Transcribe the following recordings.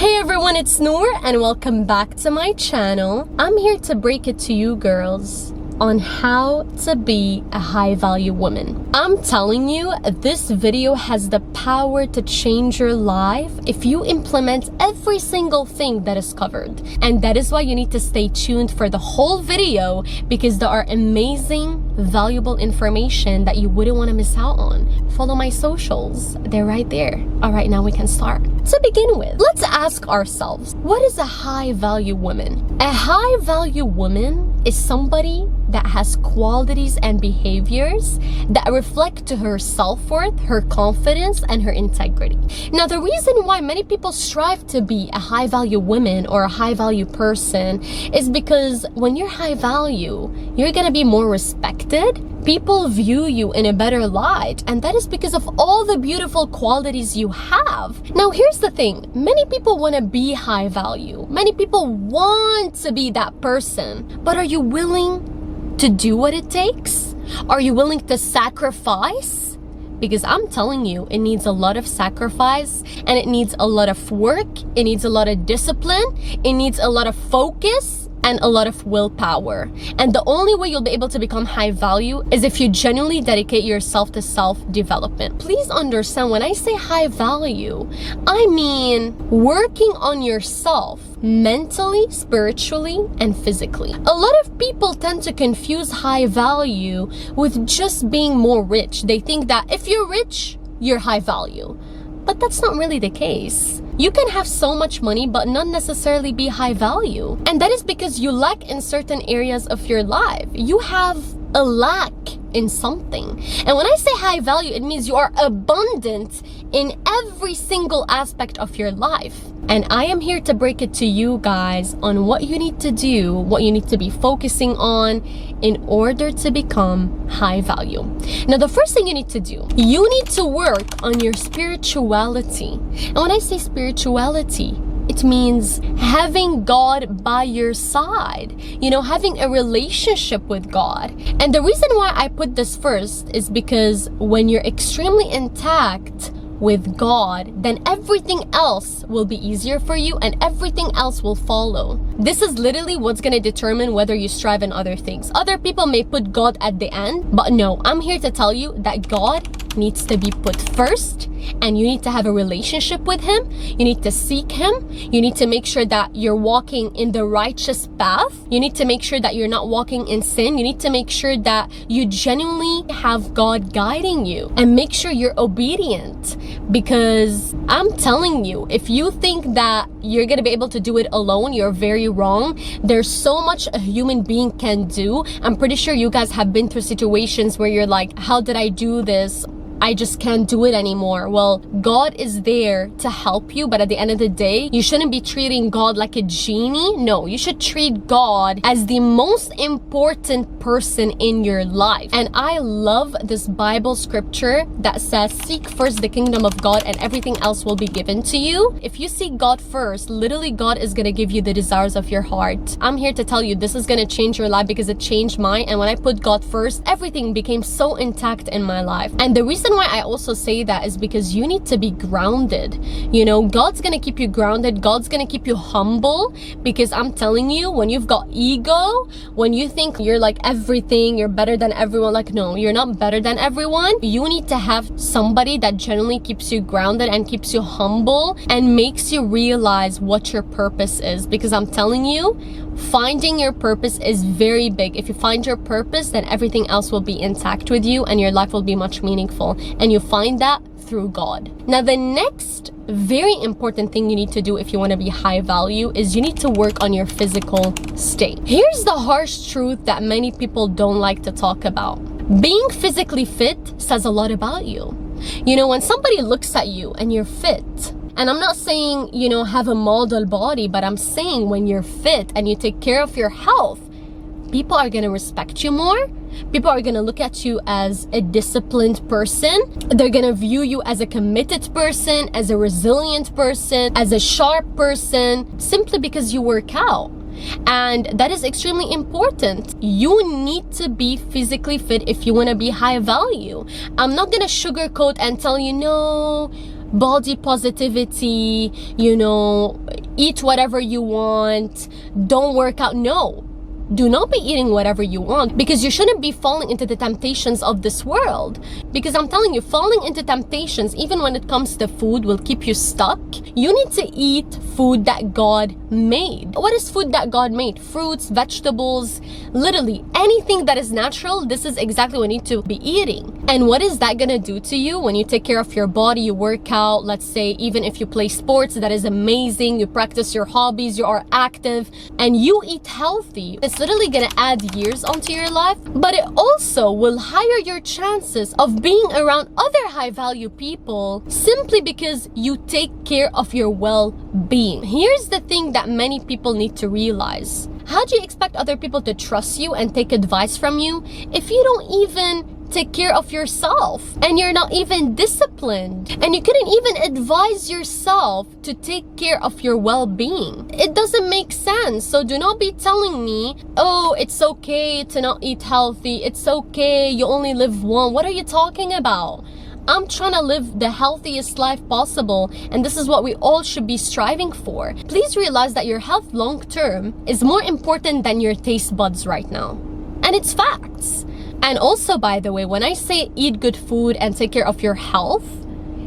Hey everyone, it's Noor and welcome back to my channel. I'm here to break it to you girls on how to be a high-value woman. I'm telling you, this video has the power to change your life if you implement every single thing that is covered. And that is why you need to stay tuned for the whole video, because there are amazing, valuable information that you wouldn't want to miss out on. Follow my socials, they're right there. All right, now we can start. To begin with, let's ask ourselves, what is a high-value woman? A high-value woman is somebody that has qualities and behaviors that reflect to her self-worth, her confidence, and her integrity. Now, the reason why many people strive to be a high-value woman or a high-value person is because when you're high-value, you're gonna be more respected. People view you in a better light, and that is because of all the beautiful qualities you have. Now, here's the thing. Many people want to be high value. Many people want to be that person. But are you willing to do what it takes? Are you willing to sacrifice? Because I'm telling you, it needs a lot of sacrifice, and it needs a lot of work. It needs a lot of discipline. It needs a lot of focus and a lot of willpower. And the only way you'll be able to become high value is if you genuinely dedicate yourself to self-development. Please understand, when I say high value, I mean working on yourself mentally, spiritually, and physically. A lot of people tend to confuse high value with just being more rich. They think that if you're rich, you're high value. But that's not really the case. You can have so much money but not necessarily be high value. And that is because you lack in certain areas of your life. You have a lack in something. And when I say high value, it means you are abundant in every single aspect of your life. And I am here to break it to you guys on what you need to do, what you need to be focusing on in order to become high value. Now, the first thing you need to do, you need to work on your spirituality. And when I say spirituality, it means having God by your side, having a relationship with God. And the reason why I put this first is because when you're extremely intact with God, then everything else will be easier for you and everything else will follow. This is literally what's going to determine whether you strive in other things. Other people may put God at the end, but no, I'm here to tell you that God needs to be put first, and you need to have a relationship with Him. You need to seek Him. You need to make sure that you're walking in the righteous path. You need to make sure that you're not walking in sin. You need to make sure that you genuinely have God guiding you, and make sure you're obedient. Because I'm telling you, if you think that you're gonna be able to do it alone, you're very wrong. There's so much a human being can do. I'm pretty sure you guys have been through situations where you're like, how did I do this? I just can't do it anymore. Well, God is there to help you, but at the end of the day, you shouldn't be treating God like a genie. No, you should treat God as the most important person in your life. And I love this Bible scripture that says, seek first the kingdom of God and everything else will be given to you. If you seek God first, literally God is going to give you the desires of your heart. I'm here to tell you, this is going to change your life because it changed mine. And when I put God first, everything became so intact in my life. And the reason why I also say that is because you need to be grounded. God's gonna keep you grounded. God's gonna keep you humble, because I'm telling you, when you've got ego, when you think you're like everything, you're better than everyone, like, no, you're not better than everyone. You need to have somebody that genuinely keeps you grounded and keeps you humble and makes you realize what your purpose is. Because I'm telling you, finding your purpose is very big. If you find your purpose, then everything else will be intact with you and your life will be much meaningful. And you find that through God. Now, the next very important thing you need to do if you want to be high value is you need to work on your physical state. Here's the harsh truth that many people don't like to talk about. Being physically fit says a lot about you. When somebody looks at you and you're fit, and I'm not saying, have a model body, but I'm saying when you're fit and you take care of your health, people are going to respect you more. People are going to look at you as a disciplined person. They're going to view you as a committed person, as a resilient person, as a sharp person, simply because you work out. And that is extremely important. You need to be physically fit if you want to be high value. I'm not going to sugarcoat and tell you, no, body positivity, you know, eat whatever you want, don't work out. No. Do not be eating whatever you want, because you shouldn't be falling into the temptations of this world. Because I'm telling you, falling into temptations, even when it comes to food, will keep you stuck. You need to eat food that God made. What is food that God made? Fruits, vegetables, literally anything that is natural. This is exactly what you need to be eating. And what is that gonna do to you when you take care of your body, you work out, let's say, even if you play sports, that is amazing. You practice your hobbies, you are active, and you eat healthy. It's literally gonna add years onto your life, but it also will higher your chances of being around other high value people simply because you take care of your well-being. Here's the thing that many people need to realize. How do you expect other people to trust you and take advice from you if you don't even take care of yourself, and you're not even disciplined, and you couldn't even advise yourself to take care of your well-being? It doesn't make sense. So do not be telling me, oh, it's okay to not eat healthy, it's okay, you only live once. What are you talking about? I'm trying to live the healthiest life possible, and this is what we all should be striving for. Please realize that your health long term is more important than your taste buds right now. And it's facts. And also, by the way, when I say eat good food and take care of your health,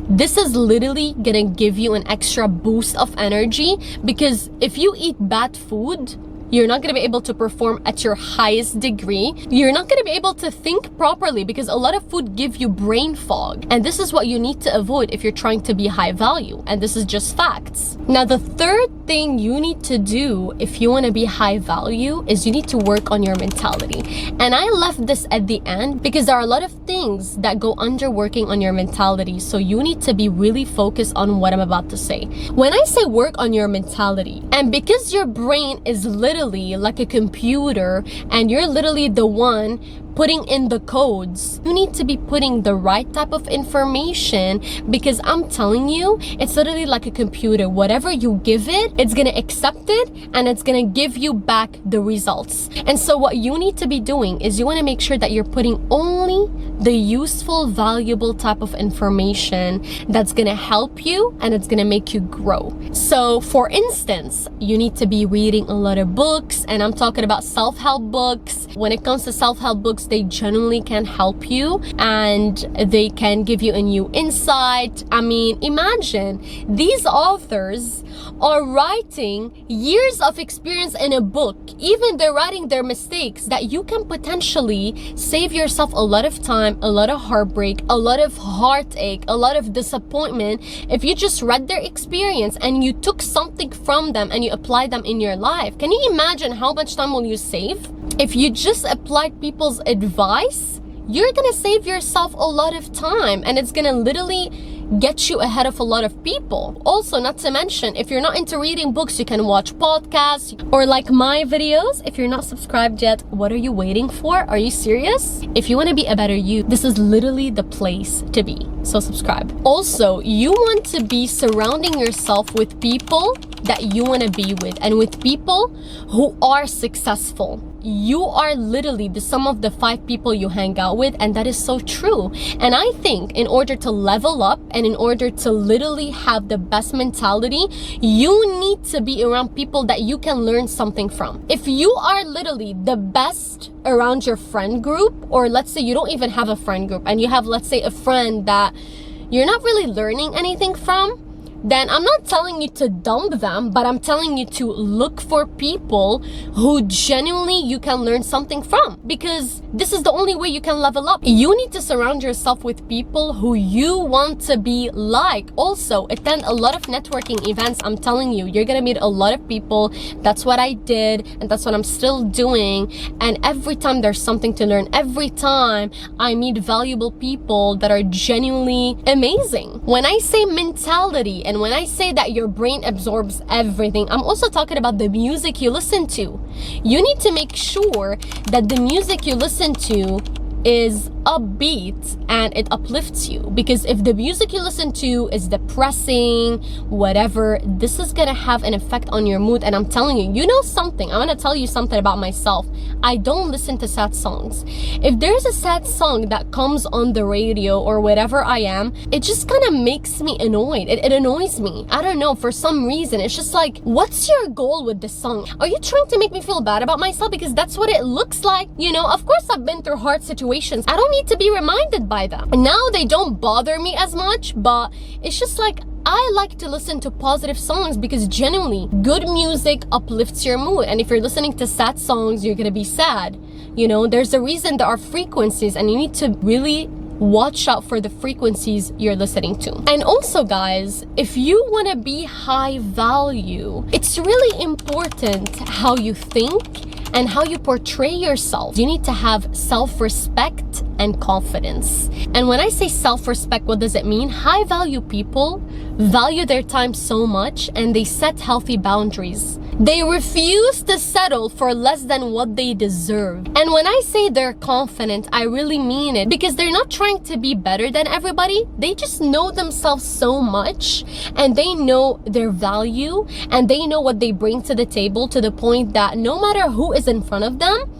this is literally gonna give you an extra boost of energy, because if you eat bad food, you're not gonna be able to perform at your highest degree. You're not gonna be able to think properly, because a lot of food give you brain fog. And this is what you need to avoid if you're trying to be high value. And this is just facts. Now, the third thing you need to do if you wanna be high value is you need to work on your mentality. And I left this at the end because there are a lot of things that go under working on your mentality. So you need to be really focused on what I'm about to say. When I say work on your mentality, and because your brain is literally like a computer and you're literally the one putting in the codes, you need to be putting the right type of information, because I'm telling you, it's literally like a computer. Whatever you give it, it's gonna accept it and it's gonna give you back the results. And so what you need to be doing is you wanna make sure that you're putting only the useful, valuable type of information that's gonna help you and it's gonna make you grow. So for instance, you need to be reading a lot of books, and I'm talking about self-help books. When it comes to self-help books, they genuinely can help you and they can give you a new insight. I mean, imagine these authors are writing years of experience in a book. Even they're writing their mistakes, that you can potentially save yourself a lot of time, a lot of heartbreak, a lot of heartache, a lot of disappointment if you just read their experience and you took something from them and you applied them in your life. Can you imagine how much time will you save? If you just applied people's advice, you're gonna save yourself a lot of time, and it's gonna literally get you ahead of a lot of people. Also, not to mention, if you're not into reading books, you can watch podcasts or like my videos. If you're not subscribed yet, what are you waiting for? Are you serious? If you want to be a better you, this is literally the place to be. So subscribe. Also, you want to be surrounding yourself with people that you want to be with, and with people who are successful. You are literally the sum of the 5 people you hang out with, and that is so true. And I think in order to level up and in order to literally have the best mentality, you need to be around people that you can learn something from. If you are literally the best around your friend group, or let's say you don't even have a friend group and you have, let's say, a friend that you're not really learning anything from, then I'm not telling you to dump them, but I'm telling you to look for people who genuinely you can learn something from, because this is the only way you can level up. You need to surround yourself with people who you want to be like. Also, attend a lot of networking events. I'm telling you, you're gonna meet a lot of people. That's what I did, and that's what I'm still doing. And every time there's something to learn. Every time I meet valuable people that are genuinely amazing. When I say mentality, and when I say that your brain absorbs everything, I'm also talking about the music you listen to. You need to make sure that the music you listen to is upbeat and it uplifts you. Because if the music you listen to is depressing, whatever, this is gonna have an effect on your mood. And I'm telling you, you know something, I'm gonna tell you something about myself. I don't listen to sad songs. If there's a sad song that comes on the radio or whatever I am, it just kind of makes me annoyed. It annoys me. I don't know, for some reason. It's just like, what's your goal with this song? Are you trying to make me feel bad about myself? Because that's what it looks like. You know, of course I've been through hard situations. I don't need to be reminded by them. And now they don't bother me as much, but it's just like, I like to listen to positive songs because genuinely good music uplifts your mood. And if you're listening to sad songs, you're gonna be sad. You know, there's a reason there are frequencies, and you need to really watch out for the frequencies you're listening to. And also, guys, if you want to be high value, it's really important how you think and how you portray yourself. You need to have self-respect and confidence. And when I say self-respect, what does it mean? High value people value their time so much, and they set healthy boundaries. They refuse to settle for less than what they deserve. And when I say they're confident, I really mean it, because they're not trying to be better than everybody. They just know themselves so much, and they know their value, and they know what they bring to the table, to the point that no matter who is in front of them,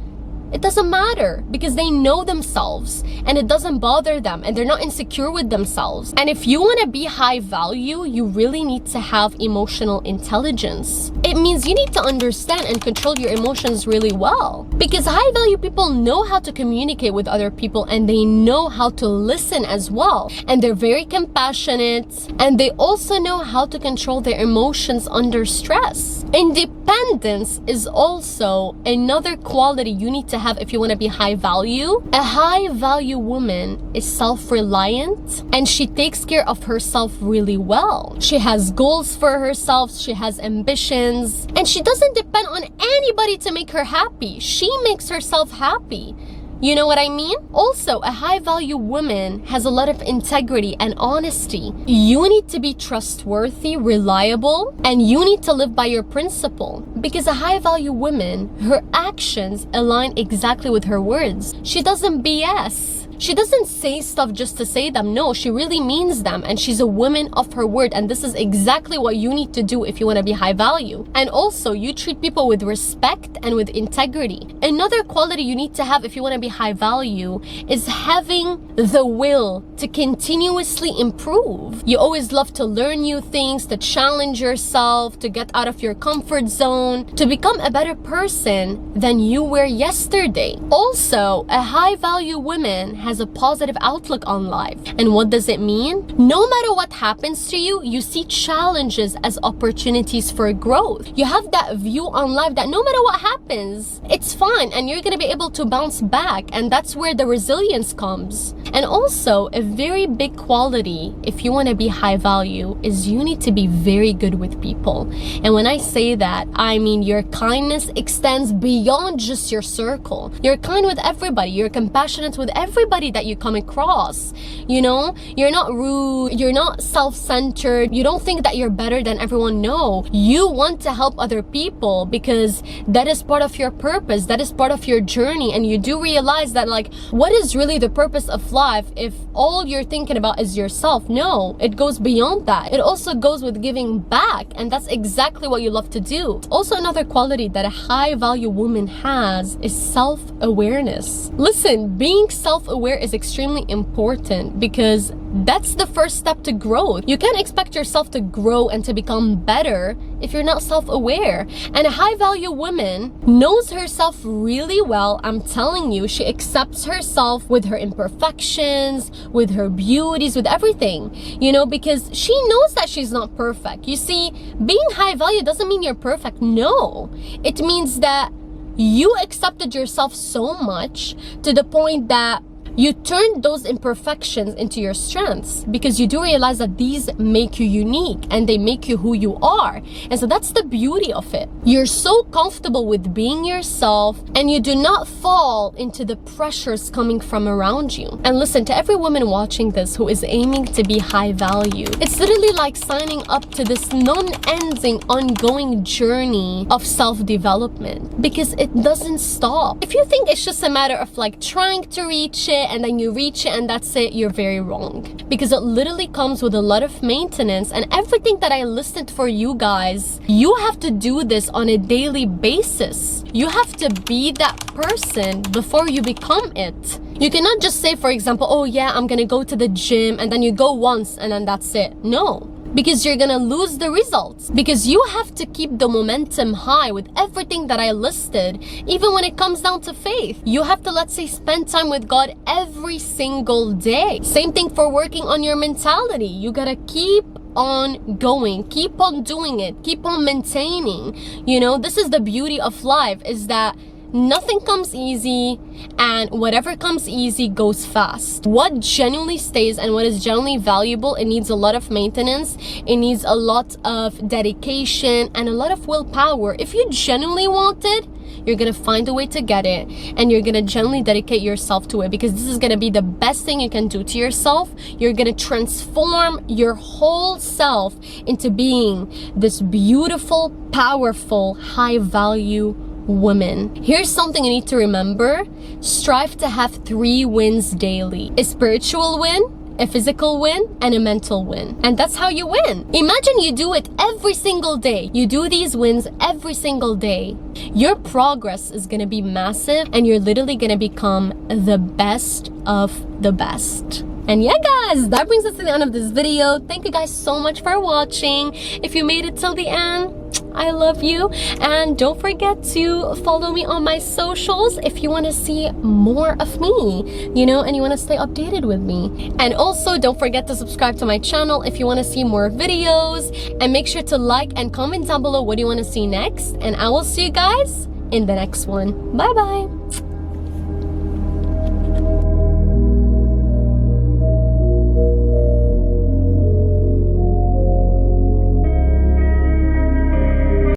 it doesn't matter, because they know themselves and it doesn't bother them, and they're not insecure with themselves. And if you want to be high value, you really need to have emotional intelligence. It means you need to understand and control your emotions really well, because high value people know how to communicate with other people, and they know how to listen as well. And they're very compassionate, and they also know how to control their emotions under stress. Independence is also another quality you need to have if you want to be high value. A high value woman is self-reliant, and she takes care of herself really well. She has goals for herself, she has ambitions, and she doesn't depend on anybody to make her happy. She makes herself happy. You know what I mean? Also, a high value woman has a lot of integrity and honesty. You need to be trustworthy, reliable, and you need to live by your principle. Because a high value woman, her actions align exactly with her words. She doesn't BS. She doesn't say stuff just to say them. No, she really means them, and she's a woman of her word, and this is exactly what you need to do if you want to be high value. And also, you treat people with respect and with integrity. Another quality you need to have if you want to be high value is having the will to continuously improve. You always love to learn new things, to challenge yourself, to get out of your comfort zone, to become a better person than you were yesterday. Also, a high value woman has a positive outlook on life. And what does it mean? No matter what happens to you, you see challenges as opportunities for growth. You have that view on life that no matter what happens, it's fine, and you're gonna be able to bounce back, and that's where the resilience comes. And also, a very big quality if you want to be high value is you need to be very good with people. And when I say that, I mean your kindness extends beyond just your circle. You're kind with everybody, you're compassionate with everybody that you come across. You know, you're not rude, you're not self-centered, you don't think that you're better than everyone. No, you want to help other people because that is part of your purpose, that is part of your journey. And you do realize that, like, what is really the purpose of life if all you're thinking about is yourself? No, it goes beyond that. It also goes with giving back, and that's exactly what you love to do. Also, another quality that a high value woman has is self-awareness. Listen, being self-aware is extremely important because that's the first step to growth. You can't expect yourself to grow and to become better if you're not self-aware. And a high value woman knows herself really well. I'm telling you, she accepts herself with her imperfections, with her beauties, with everything, you know, because she knows that she's not perfect. You see, being high value doesn't mean you're perfect. No, it means that you accepted yourself so much to the point that you turn those imperfections into your strengths, because you do realize that these make you unique and they make you who you are. And so that's the beauty of it. You're so comfortable with being yourself, and you do not fall into the pressures coming from around you. And listen, to every woman watching this who is aiming to be high value, it's literally like signing up to this non-ending, ongoing journey of self-development, because it doesn't stop. If you think it's just a matter of like trying to reach it it and then you reach it and that's it, you're very wrong. Because it literally comes with a lot of maintenance, and everything that I listed for you guys, you have to do this on a daily basis. You have to be that person before you become it. You cannot just say, for example, oh yeah, I'm gonna go to the gym, and then you go once and then that's it. No. Because you're gonna lose the results. Because you have to keep the momentum high with everything that I listed, even when it comes down to faith. You have to, let's say, spend time with God every single day. Same thing for working on your mentality. You gotta keep on going, keep on doing it, keep on maintaining. You know, this is the beauty of life, is that nothing comes easy, and whatever comes easy goes fast. What genuinely stays and what is genuinely valuable, it needs a lot of maintenance, it needs a lot of dedication and a lot of willpower. If you genuinely want it, you're gonna find a way to get it, and you're gonna genuinely dedicate yourself to it, because this is gonna be the best thing you can do to yourself. You're gonna transform your whole self into being this beautiful, powerful, high value woman. Here's something you need to remember. Strive to have 3 wins daily: a spiritual win, a physical win, and a mental win. And that's how you win. Imagine you do it every single day. You do these wins every single day. Your progress is gonna be massive, and you're literally gonna become the best of the best. And yeah guys, that brings us to the end of this video. Thank you guys so much for watching. If you made it till the end, I love you. And don't forget to follow me on my socials if you want to see more of me, you know, and you want to stay updated with me. And also don't forget to subscribe to my channel if you want to see more videos, and make sure to like and comment down below what you want to see next, and I will see you guys in the next one. Bye bye.